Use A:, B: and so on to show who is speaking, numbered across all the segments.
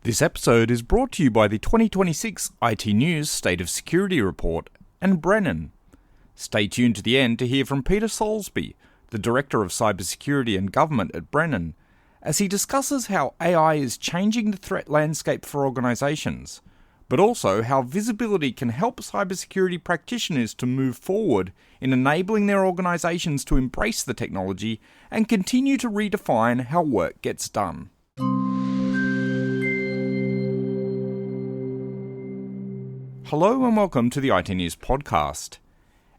A: This episode is brought to you by the 2026 iTnews State of Security Report and Brennan. Stay tuned to the end to hear from Peter Soulsby, the Director of Cybersecurity and Government at Brennan, as he discusses how AI is changing the threat landscape for organisations, but also how visibility can help cybersecurity practitioners to move forward in enabling their organisations to embrace the technology and continue to redefine how work gets done. Hello and welcome to the iTnews podcast.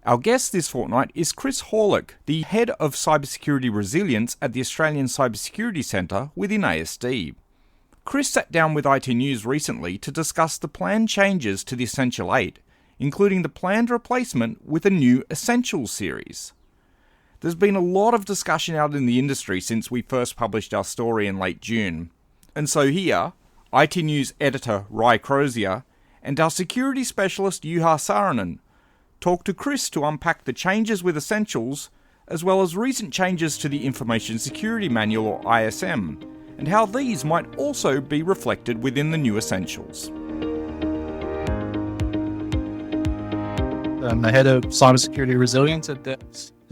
A: Our guest this fortnight is Chris Horlyck, the Head of Cybersecurity Resilience at the Australian Cybersecurity Centre within ASD. Chris sat down with iTnews recently to discuss the planned changes to the Essential 8, including the planned replacement with a new Essentials series. There's been a lot of discussion out in the industry since we first published our story in late June, and so here, iTnews editor Ry Crozier and our security specialist Juha Saarinen talk to Chris to unpack the changes with Essentials, as well as recent changes to the Information Security Manual or ISM, and how these might also be reflected within the new Essentials.
B: I'm the Head of Cybersecurity Resilience at the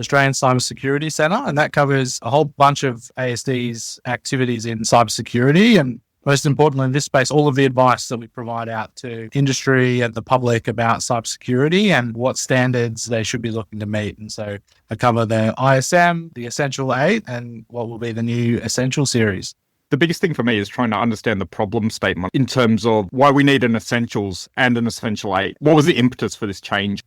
B: Australian Cybersecurity Centre, and that covers a whole bunch of ASD's activities in cybersecurity, and most importantly in this space, all of the advice that we provide out to industry and the public about cybersecurity and what standards they should be looking to meet. And so I cover the ISM, the Essential 8, and what will be the new Essential series.
C: The biggest thing for me is trying to understand the problem statement in terms of why we need an Essentials and an Essential 8. What was the impetus for this change?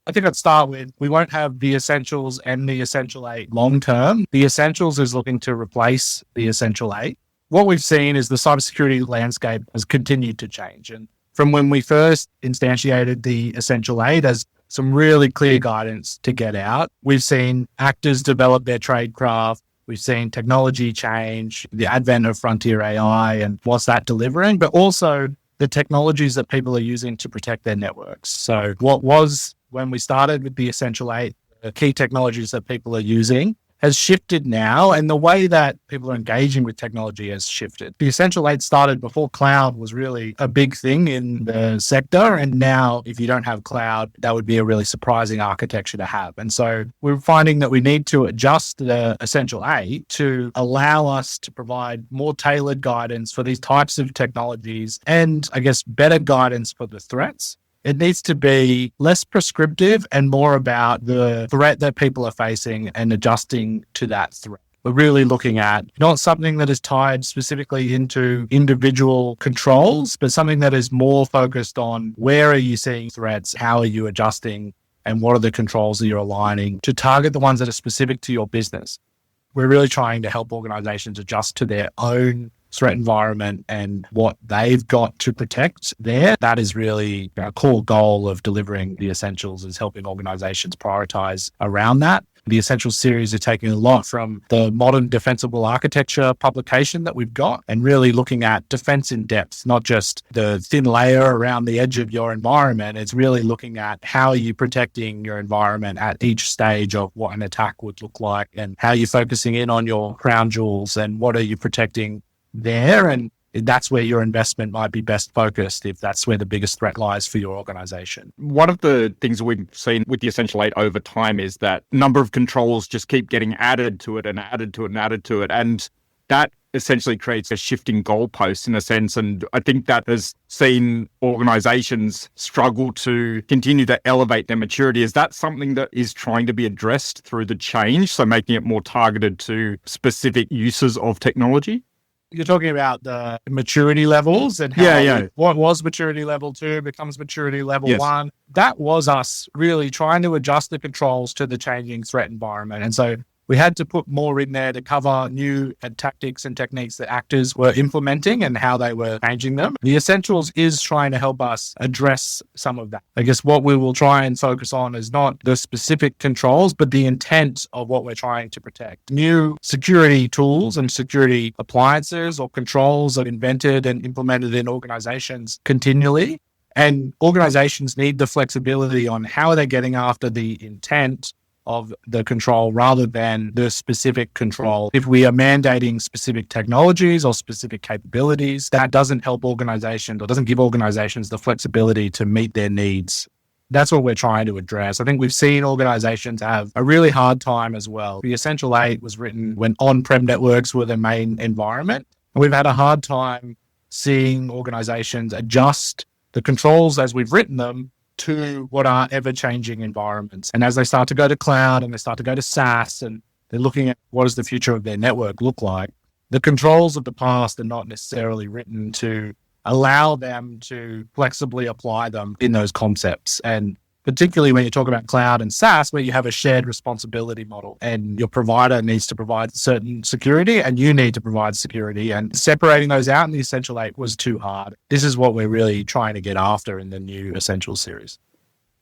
B: I think I'd start with, we won't have the Essentials and the Essential 8 long term. The Essentials is looking to replace the Essential 8. What we've seen is the cybersecurity landscape has continued to change. And from when we first instantiated the Essential 8 as some really clear guidance to get out, we've seen actors develop their tradecraft. We've seen technology change, the advent of frontier AI and what's that delivering, but also the technologies that people are using to protect their networks. So what was, when we started with the Essential 8, the key technologies that people are using has shifted now, and the way that people are engaging with technology has shifted. The Essential 8 started before cloud was really a big thing in the sector, and now if you don't have cloud, that would be a really surprising architecture to have. And so we're finding that we need to adjust the Essential 8 to allow us to provide more tailored guidance for these types of technologies and, I guess, better guidance for the threats. It needs to be less prescriptive and more about the threat that people are facing and adjusting to that threat. We're really looking at not something that is tied specifically into individual controls, but something that is more focused on where are you seeing threats, how are you adjusting, and what are the controls that you're aligning to target the ones that are specific to your business. We're really trying to help organizations adjust to their own threat environment and what they've got to protect there. That is really our core goal of delivering the Essentials, is helping organizations prioritize around that. The Essentials series are taking a lot from the modern defensible architecture publication that we've got and really looking at defense in depth, not just the thin layer around the edge of your environment. It's really looking at how are you protecting your environment at each stage of what an attack would look like, and how you're focusing in on your crown jewels and what are you protecting there, and that's where your investment might be best focused if that's where the biggest threat lies for your organization.
C: One of the things we've seen with the Essential 8 over time is that number of controls just keep getting added to it and added to it and added to it. And that essentially creates a shifting goalpost in a sense. And I think that has seen organizations struggle to continue to elevate their maturity. Is that something that is trying to be addressed through the change? So making it more targeted to specific uses of technology?
B: You're talking about the maturity levels and how what was maturity level 2 becomes maturity level 1. That was us really trying to adjust the controls to the changing threat environment. And so we had to put more in there to cover new tactics and techniques that actors were implementing and how they were changing them. The Essentials is trying to help us address some of that. I guess what we will try and focus on is not the specific controls, but the intent of what we're trying to protect. New security tools and security appliances or controls are invented and implemented in organizations continually. And organizations need the flexibility on how are they getting after the intent of the control rather than the specific control. If we are mandating specific technologies or specific capabilities, that doesn't help organizations or doesn't give organizations the flexibility to meet their needs. That's what we're trying to address. I think we've seen organizations have a really hard time as well. The Essential 8 was written when on-prem networks were the main environment. And we've had a hard time seeing organizations adjust the controls as we've written them to what are ever-changing environments. And as they start to go to cloud and they start to go to SaaS and they're looking at what does the future of their network look like, the controls of the past are not necessarily written to allow them to flexibly apply them in those concepts. And particularly when you talk about cloud and SaaS, where you have a shared responsibility model and your provider needs to provide certain security and you need to provide security, and separating those out in the Essential 8 was too hard. This is what we're really trying to get after in the new Essentials series.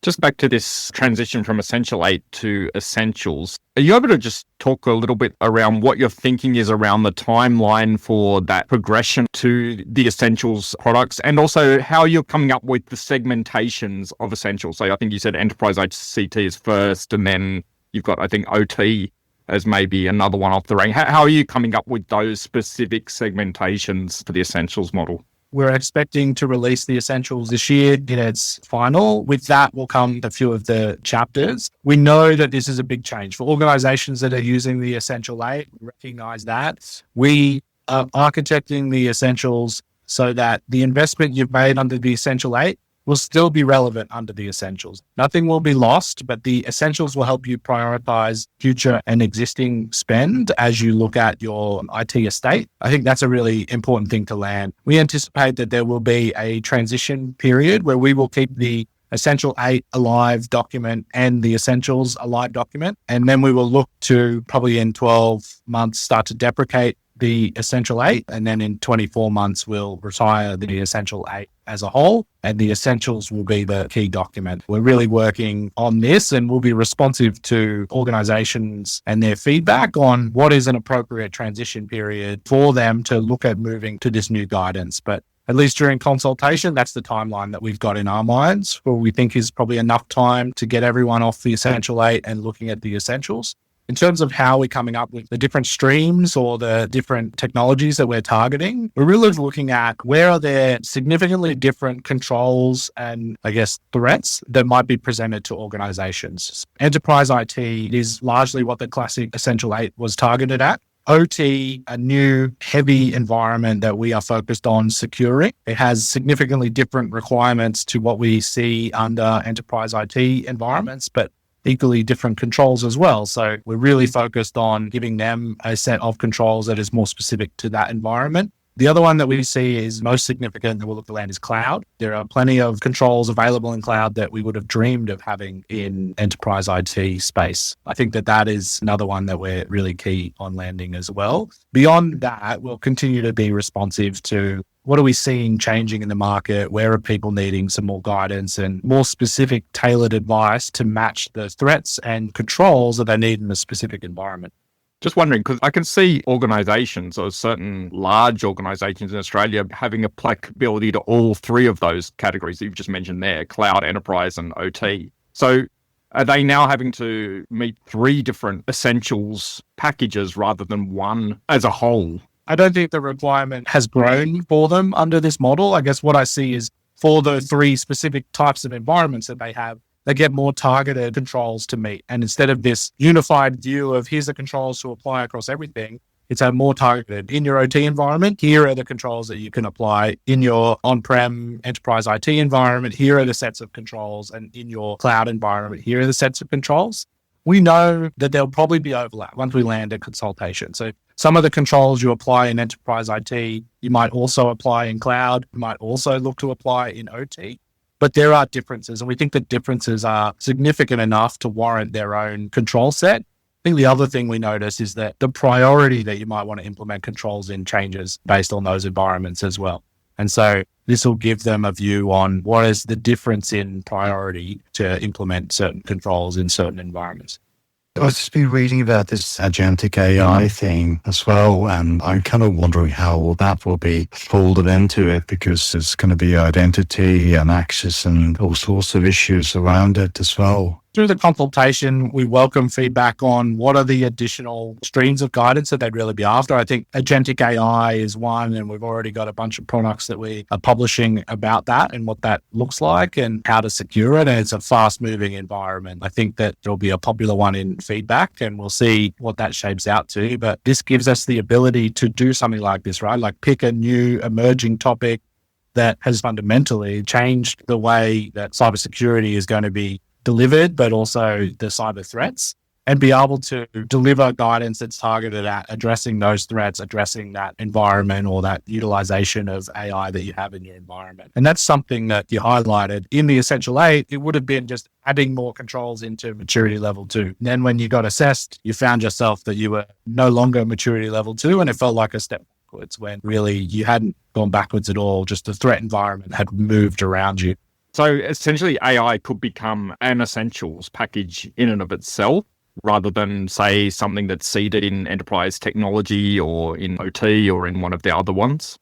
C: Just back to this transition from Essential 8 to Essentials, are you able to just talk a little bit around what your thinking is around the timeline for that progression to the Essentials products, and also how you're coming up with the segmentations of Essentials? So I think you said Enterprise ICT is first, and then you've got, I think, OT as maybe another one off the rank. How are you coming up with those specific segmentations for the Essentials model?
B: We're expecting to release the Essentials this year in its final. With that will come a few of the chapters. We know that this is a big change for organizations that are using the Essential 8. We recognize that. We are architecting the Essentials so that the investment you've made under the Essential 8 will still be relevant under the Essentials. Nothing will be lost, but the Essentials will help you prioritize future and existing spend as you look at your IT estate. I think that's a really important thing to land. We anticipate that there will be a transition period where we will keep the Essential 8 a live document and the Essentials a live document. And then we will look to probably in 12 months start to deprecate the Essential 8, and then in 24 months we'll retire the Essential 8 as a whole, and the Essentials will be the key document. We're really working on this, and we'll be responsive to organizations and their feedback on what is an appropriate transition period for them to look at moving to this new guidance. But at least during consultation, that's the timeline that we've got in our minds, where we think is probably enough time to get everyone off the Essential 8 and looking at the Essentials. In terms of how we're coming up with the different streams or the different technologies that we're targeting, we're really looking at where are there significantly different controls and, I guess, threats that might be presented to organizations. Enterprise IT is largely what the classic Essential 8 was targeted at. OT, a new heavy environment that we are focused on securing. It has significantly different requirements to what we see under enterprise IT environments, but equally different controls as well. So we're really focused on giving them a set of controls that is more specific to that environment. The other one that we see is most significant that we'll look to land is cloud. There are plenty of controls available in cloud that we would have dreamed of having in enterprise IT space. I think that is another one that we're really key on landing as well. Beyond that, we'll continue to be responsive to what are we seeing changing in the market? Where are people needing some more guidance and more specific tailored advice to match the threats and controls that they need in a specific environment?
C: Just wondering, because I can see organizations or certain large organizations in Australia having applicability to all three of those categories that you've just mentioned there, cloud, enterprise, and OT. So are they now having to meet three different Essentials packages rather than one as a whole?
B: I don't think the requirement has grown for them under this model. I guess what I see is for the three specific types of environments that they have, they get more targeted controls to meet. And instead of this unified view of here's the controls to apply across everything, it's a more targeted. In your OT environment, here are the controls that you can apply. In your on-prem enterprise IT environment, here are the sets of controls. And in your cloud environment, here are the sets of controls. We know that there'll probably be overlap once we land a consultation. So some of the controls you apply in enterprise IT, you might also apply in cloud, you might also look to apply in OT. But there are differences, and we think that differences are significant enough to warrant their own control set. I think the other thing we notice is that the priority that you might want to implement controls in changes based on those environments as well. And so this will give them a view on what is the difference in priority to implement certain controls in certain environments.
D: I've just been reading about this agentic AI thing as well, and I'm kind of wondering how that will be folded into it, because there's going to be identity and access and all sorts of issues around it as well.
B: Through the consultation, we welcome feedback on what are the additional streams of guidance that they'd really be after. I think agentic AI is one, and we've already got a bunch of products that we are publishing about that and what that looks like and how to secure it. And it's a fast-moving environment. I think that there'll be a popular one in feedback, and we'll see what that shapes out to. But this gives us the ability to do something like this, right? Like pick a new emerging topic that has fundamentally changed the way that cybersecurity is going to be delivered, but also the cyber threats, and be able to deliver guidance that's targeted at addressing those threats, addressing that environment or that utilization of AI that you have in your environment. And that's something that you highlighted in the Essential 8. It would have been just adding more controls into maturity level 2. And then when you got assessed, you found yourself that you were no longer maturity level 2, and it felt like a step backwards when really you hadn't gone backwards at all. Just the threat environment had moved around you.
C: So essentially, AI could become an essentials package in and of itself, rather than, say, something that's seeded in enterprise technology or in OT or in one of the other ones.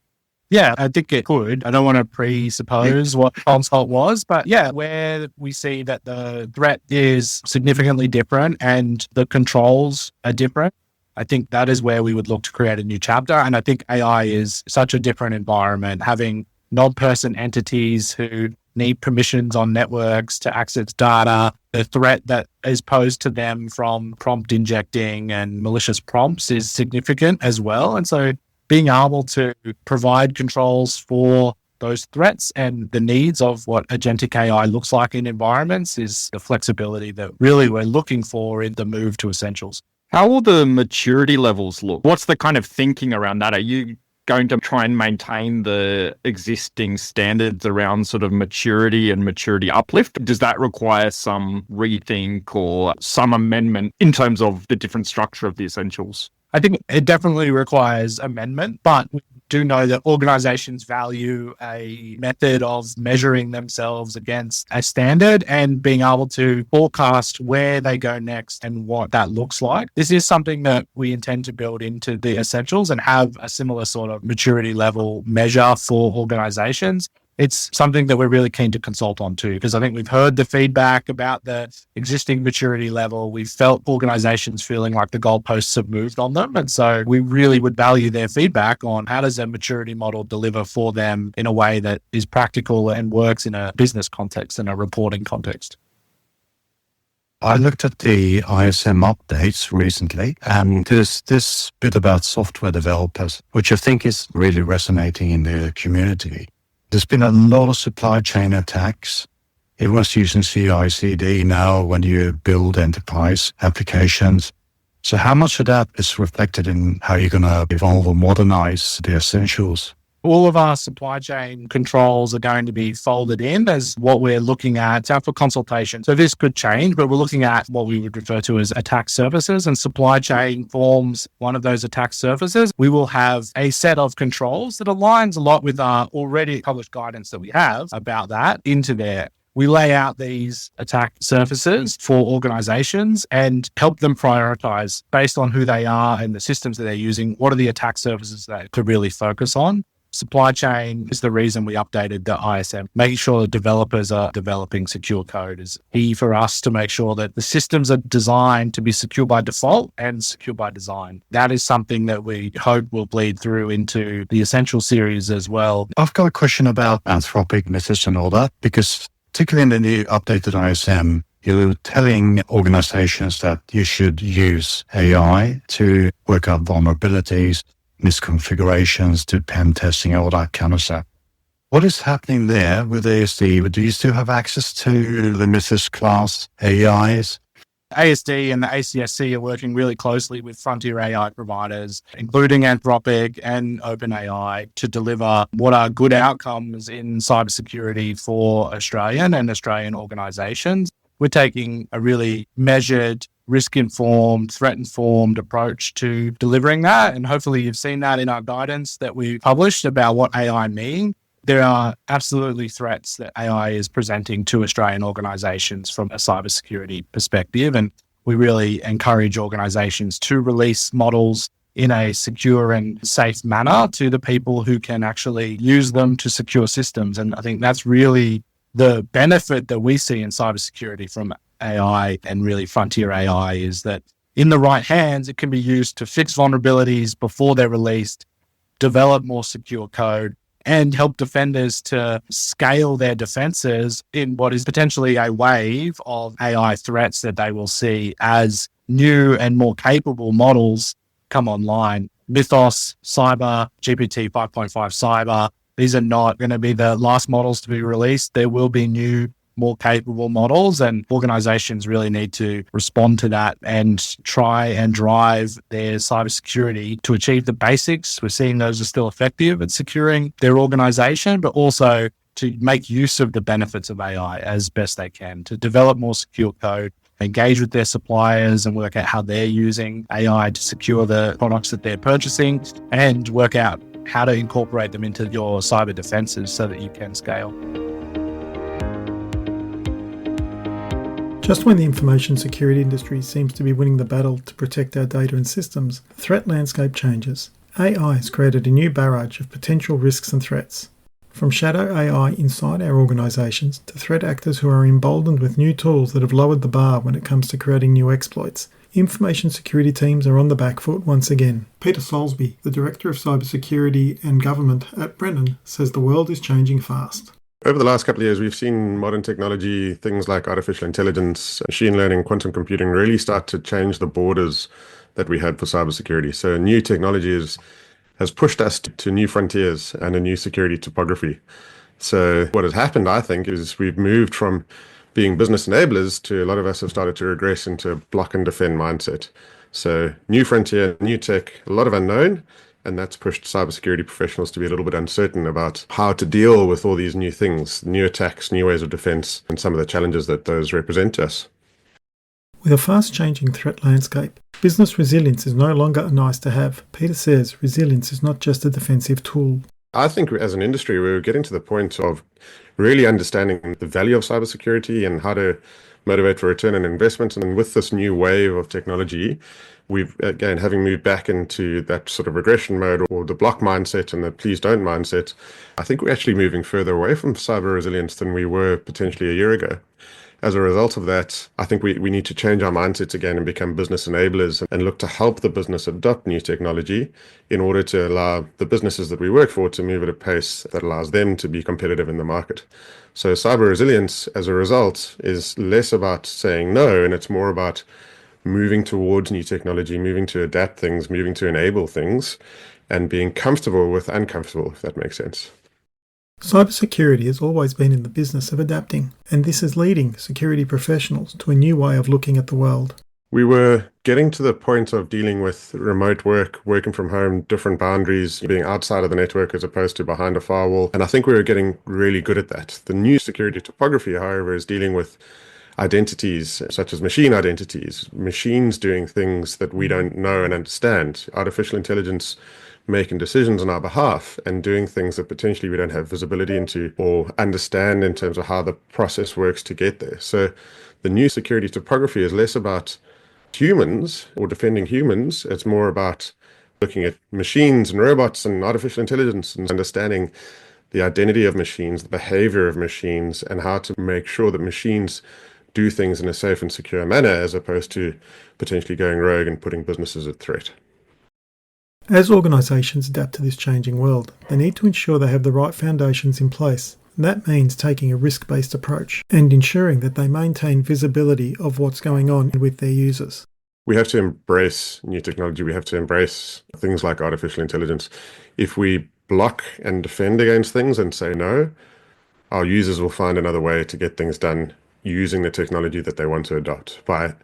B: Yeah, I think it could. I don't want to presuppose what consult was, but yeah, where we see that the threat is significantly different and the controls are different, I think that is where we would look to create a new chapter. And I think AI is such a different environment, having non-person entities who need permissions on networks to access data. The threat that is posed to them from prompt injecting and malicious prompts is significant as well. And so being able to provide controls for those threats and the needs of what agentic AI looks like in environments is the flexibility that really we're looking for in the move to essentials.
C: How will the maturity levels look? What's the kind of thinking around that? Are you going to try and maintain the existing standards around sort of maturity and maturity uplift? Does that require some rethink or some amendment in terms of the different structure of the essentials?
B: I think it definitely requires amendment, but we do know that organizations value a method of measuring themselves against a standard and being able to forecast where they go next and what that looks like. This is something that we intend to build into the essentials and have a similar sort of maturity level measure for organizations. It's something that we're really keen to consult on too, because I think we've heard the feedback about the existing maturity level. We've felt organizations feeling like the goalposts have moved on them. And so we really would value their feedback on how does a maturity model deliver for them in a way that is practical and works in a business context and a reporting context.
D: I looked at the ISM updates recently, and there's this bit about software developers, which I think is really resonating in the community. There's been a lot of supply chain attacks. Everyone's using CI/CD now when you build enterprise applications. So how much of that is reflected in how you're going to evolve or modernize the essentials?
B: All of our supply chain controls are going to be folded in as what we're looking at out for consultation. So this could change, but we're looking at what we would refer to as attack surfaces, and supply chain forms one of those attack surfaces. We will have a set of controls that aligns a lot with our already published guidance that we have about that into there. We lay out these attack surfaces for organizations and help them prioritize based on who they are and the systems that they're using. What are the attack surfaces that could really focus on? Supply chain is the reason we updated the ISM. Making sure that developers are developing secure code is key for us to make sure that the systems are designed to be secure by default and secure by design. That is something that we hope will bleed through into the Essential series as well.
D: I've got a question about Anthropic methods and all that, because particularly in the new updated ISM, you're telling organizations that you should use AI to work out vulnerabilities, misconfigurations, to pen testing, all that kind of stuff. What is happening there with ASD? Do you still have access to the Mythos class AIs?
B: ASD and the ACSC are working really closely with frontier AI providers, including Anthropic and OpenAI, to deliver what are good outcomes in cybersecurity for Australian and Australian organizations. We're taking a really measured, risk-informed, threat-informed approach to delivering that. And hopefully you've seen that in our guidance that we published about what AI means. There are absolutely threats that AI is presenting to Australian organizations from a cybersecurity perspective. And we really encourage organizations to release models in a secure and safe manner to the people who can actually use them to secure systems. And I think that's really the benefit that we see in cybersecurity from AI and really frontier AI is that in the right hands, it can be used to fix vulnerabilities before they're released, develop more secure code, and help defenders to scale their defenses in what is potentially a wave of AI threats that they will see as new and more capable models come online. Mythos, Cyber, GPT 5.5 Cyber, these are not going to be the last models to be released. There will be new, more capable models, and organizations really need to respond to that and try and drive their cybersecurity to achieve the basics. We're seeing those are still effective at securing their organization, but also to make use of the benefits of AI as best they can, to develop more secure code, engage with their suppliers and work out how they're using AI to secure the products that they're purchasing, and work out how to incorporate them into your cyber defenses so that you can scale.
E: Just when the information security industry seems to be winning the battle to protect our data and systems, the threat landscape changes. AI has created a new barrage of potential risks and threats. From shadow AI inside our organisations to threat actors who are emboldened with new tools that have lowered the bar when it comes to creating new exploits, information security teams are on the back foot once again. Peter Soulsby, the Director of Cybersecurity and Government at Brennan, says the world is changing fast.
F: Over the last couple of years, we've seen modern technology, things like artificial intelligence, machine learning, quantum computing really start to change the borders that we had for cybersecurity. So new technology has pushed us to new frontiers and a new security topography. So what has happened, I think, is we've moved from being business enablers to a lot of us have started to regress into a block and defend mindset. So new frontier, new tech, a lot of unknown, and that's pushed cybersecurity professionals to be a little bit uncertain about how to deal with all these new things, new attacks, new ways of defense, and some of the challenges that those represent to us.
E: With a fast-changing threat landscape, business resilience is no longer a nice-to-have. Peter says resilience is not just a defensive tool.
F: I think as an industry, we're getting to the point of really understanding the value of cybersecurity and how to motivate for return on investment. And with this new wave of technology, we've, again, having moved back into that sort of regression mode or the block mindset and the please don't mindset, I think we're actually moving further away from cyber resilience than we were potentially a year ago. As a result of that, I think we need to change our mindsets again and become business enablers and look to help the business adopt new technology in order to allow the businesses that we work for to move at a pace that allows them to be competitive in the market. So cyber resilience, as a result, is less about saying no, and it's more about moving towards new technology, moving to adapt things, moving to enable things, and being comfortable with uncomfortable, if that makes sense.
E: Cybersecurity has always been in the business of adapting, and this is leading security professionals to a new way of looking at the world.
F: We were getting to the point of dealing with remote work, working from home, different boundaries, being outside of the network as opposed to behind a firewall. And I think we were getting really good at that. The new security topography, however, is dealing with identities such as machine identities, machines doing things that we don't know and understand, artificial intelligence making decisions on our behalf and doing things that potentially we don't have visibility into or understand in terms of how the process works to get there. So the new security topography is less about humans or defending humans. It's more about looking at machines and robots and artificial intelligence and understanding the identity of machines, the behavior of machines, and how to make sure that machines do things in a safe and secure manner as opposed to potentially going rogue and putting businesses at threat.
E: As organisations adapt to this changing world, they need to ensure they have the right foundations in place. And that means taking a risk-based approach and ensuring that they maintain visibility of what's going on with their users.
F: We have to embrace new technology. We have to embrace things like artificial intelligence. If we block and defend against things and say no, our users will find another way to get things done using the technology that they want to adopt. By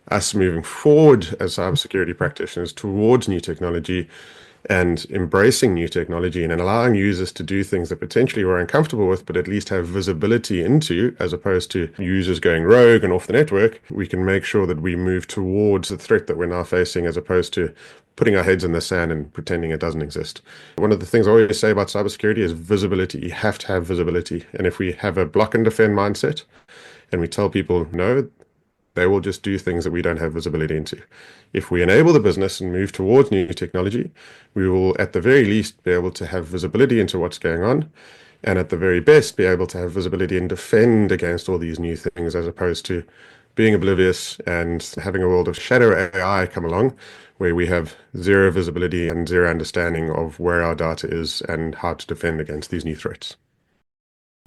F: us moving forward as cybersecurity practitioners towards new technology and embracing new technology and allowing users to do things that potentially we're uncomfortable with, but at least have visibility into, as opposed to users going rogue and off the network, we can make sure that we move towards the threat that we're now facing as opposed to putting our heads in the sand and pretending it doesn't exist. One of the things I always say about cybersecurity is visibility. You have to have visibility. And if we have a block and defend mindset and we tell people no, they will just do things that we don't have visibility into. If we enable the business and move towards new technology, we will at the very least be able to have visibility into what's going on, and at the very best be able to have visibility and defend against all these new things as opposed to being oblivious and having a world of shadow AI come along where we have zero visibility and zero understanding of where our data is and how to defend against these new threats.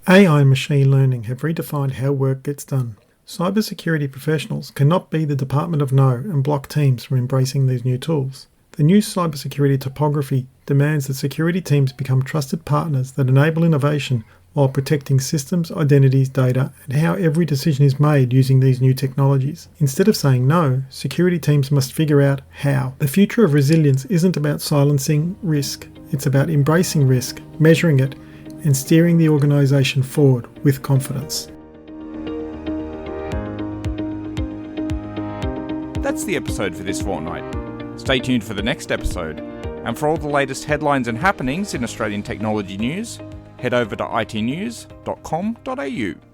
E: AI and machine learning have redefined how work gets done. Cybersecurity professionals cannot be the Department of No and block teams from embracing these new tools. The new cybersecurity topography demands that security teams become trusted partners that enable innovation while protecting systems, identities, data, and how every decision is made using these new technologies. Instead of saying no, security teams must figure out how. The future of resilience isn't about silencing risk. It's about embracing risk, measuring it, and steering the organisation forward with confidence.
A: That's the episode for this fortnight. Stay tuned for the next episode. And for all the latest headlines and happenings in Australian technology news, head over to itnews.com.au.